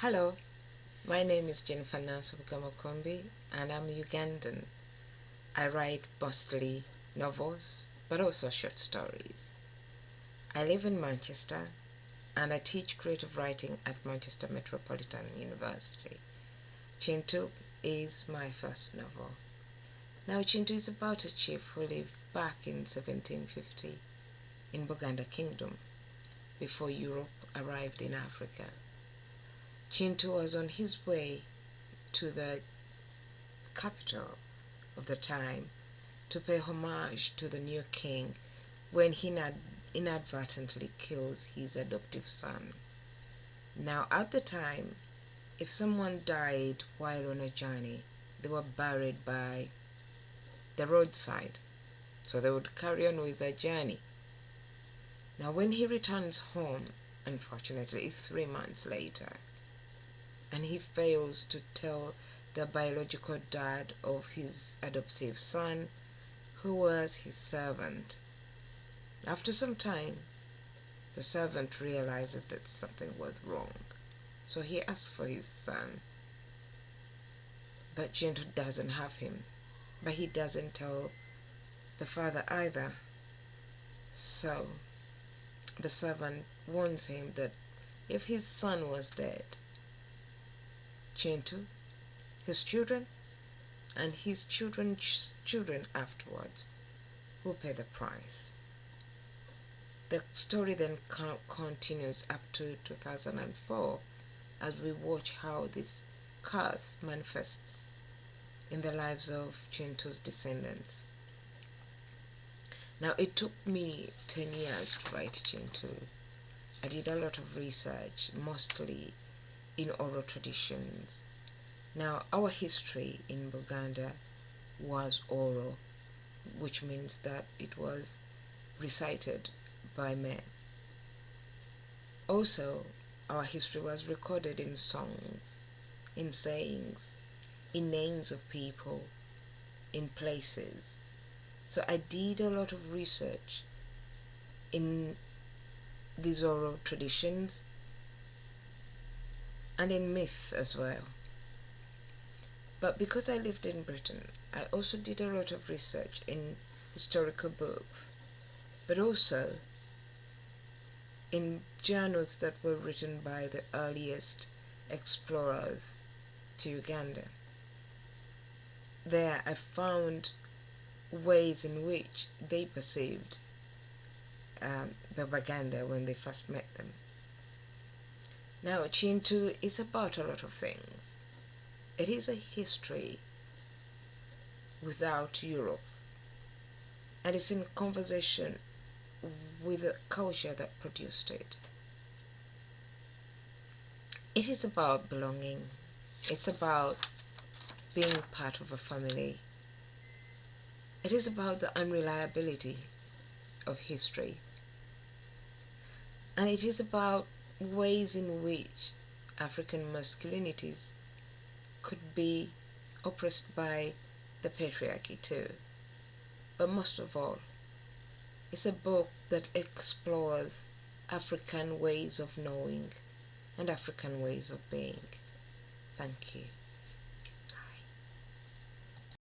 Hello, my name is Jennifer Nansubuga Makumbi and I'm Ugandan. I write mostly novels but also short stories. I live in Manchester and I teach creative writing at Manchester Metropolitan University. Kintu is my first novel. Now Kintu is about a chief who lived back in 1750 in Buganda Kingdom before Europe arrived in Africa. Kintu was on his way to the capital of the time to pay homage to the new king when he inadvertently kills his adoptive son. Now at the time, if someone died while on a journey, they were buried by the roadside, so they would carry on with their journey. Now when he returns home, unfortunately 3 months later, and he fails to tell the biological dad of his adoptive son, who was his servant. After some time, the servant realizes that something was wrong, so he asks for his son. But Kintu doesn't have him, but he doesn't tell the father either. So the servant warns him that if his son was dead, Kintu, his children, and his children's children afterwards will pay the price. The story then continues up to 2004 as we watch how this curse manifests in the lives of Kintu's descendants. Now it took me 10 years to write Kintu. I did a lot of research, mostly in oral traditions. Now our history in Buganda was oral, which means that it was recited by men. Also, our history was recorded in songs, in sayings, in names of people, in places. So I did a lot of research in these oral traditions and in myth as well. But because I lived in Britain, I also did a lot of research in historical books, but also in journals that were written by the earliest explorers to Uganda. There I found ways in which they perceived the Baganda when they first met them. Now Kintu is about a lot of things. It is a history without Europe, and it's in conversation with the culture that produced it. It is about belonging. It's about being part of a family. It is about the unreliability of history. And it is about ways in which African masculinities could be oppressed by the patriarchy too. But most of all, it's a book that explores African ways of knowing and African ways of being. Thank you.